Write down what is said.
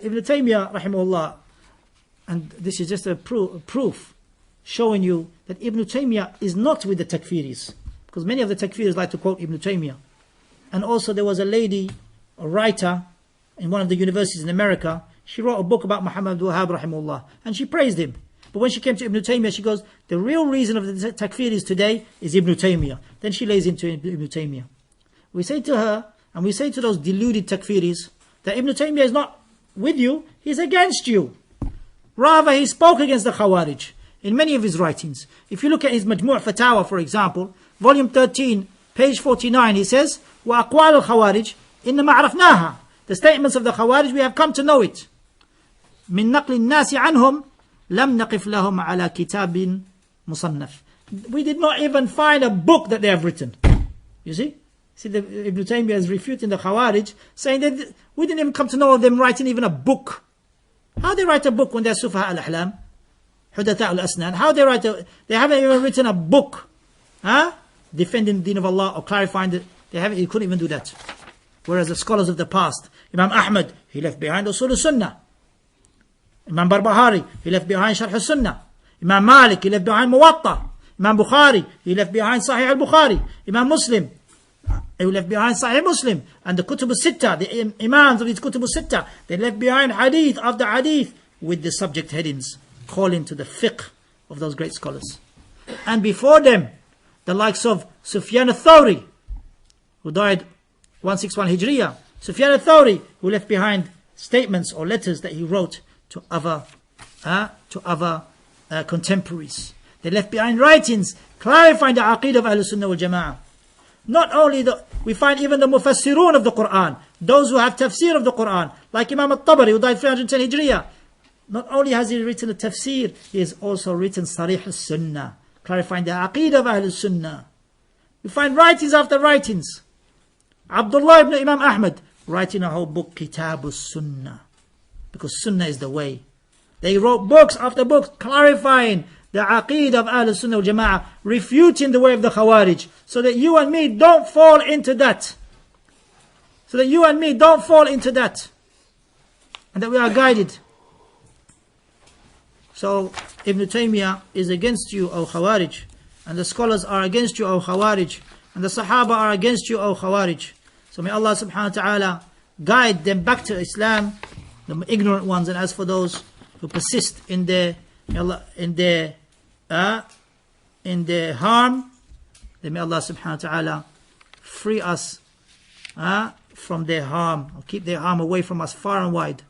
Ibn Taymiyyah, rahimahullah, and this is just a proof showing you that Ibn Taymiyyah is not with the takfiris, because many of the takfiris like to quote Ibn Taymiyyah. And also there was a lady, a writer in one of the universities in America. She wrote a book about Muhammad Abdul Wahhab, rahimahullah, and she praised him. But when she came to Ibn Taymiyyah, she goes, the real reason of the takfiris today is Ibn Taymiyyah. Then she lays into Ibn Taymiyyah. We say to her, and we say to those deluded takfiris, that Ibn Taymiyyah is not with you, he's against you. Rather, he spoke against the Khawarij in many of his writings. If you look at his Majmu' Fatawa, for example, volume 13, page 49, he says, وَأَقْوَالُ الْخَوَارِجِ إِنَّمَا عَرَفْنَاهَا. The statements of the Khawarij, we have come to know it. مِن نَقْلِ النَّاسِ عَنْهُمْ لَمْ نَقِفْ لَهُمْ عَلَى كِتَابٍ مُصَنَّفٍ. We did not even find a book that they have written. You see? Ibn Taymiyyah is refuting the Khawarij, saying that we didn't even come to know of them writing even a book. How they write a book when they're Sufaha al-Ahlam? Hudatha al-Asnan. How they write they haven't even written a book, defending the deen of Allah or clarifying it. He couldn't even do that. Whereas the scholars of the past, Imam Ahmad, he left behind Usul al-Sunnah. Imam Barbahari, he left behind Sharh al-Sunnah. Imam Malik, he left behind Muwatta. Imam Bukhari, he left behind Sahih al-Bukhari. Imam Muslim, he left behind Sahih Muslim. And the Kutub al-Sitta, the Imams of these Kutub al-Sitta, they left behind hadith after hadith with the subject headings calling to the fiqh of those great scholars. And before them, the likes of Sufyan al-Thawri, who died 161 Hijriya. Sufyan al-Thawri, who left behind statements or letters that he wrote to other contemporaries. They left behind writings clarifying the aqeedah of Ahlul Sunnah wal Jama'ah. Not only we find even the mufassirun of the Quran, those who have tafsir of the Quran, like Imam al-Tabari, who died 310 Hijriya. Not only has he written a tafsir, he has also written Sarih al-Sunnah, clarifying the aqeedah of Ahlul Sunnah. We find writings after writings. Abdullah ibn Imam Ahmad, writing a whole book, Kitab al-Sunnah, because Sunnah is the way. They wrote books after books clarifying the aqeedah of Ahlul Sunnah wal Jama'ah, refuting the way of the Khawarij, so that you and me don't fall into that. So that you and me don't fall into that. And that we are guided. So Ibn Taymiyyah is against you, O Khawarij. And the scholars are against you, O Khawarij. And the Sahaba are against you, O Khawarij. So may Allah subhanahu wa ta'ala guide them back to Islam, the ignorant ones. And as for those who persist in their harm, then may Allah subhanahu wa ta'ala free us from their harm, or keep their harm away from us far and wide.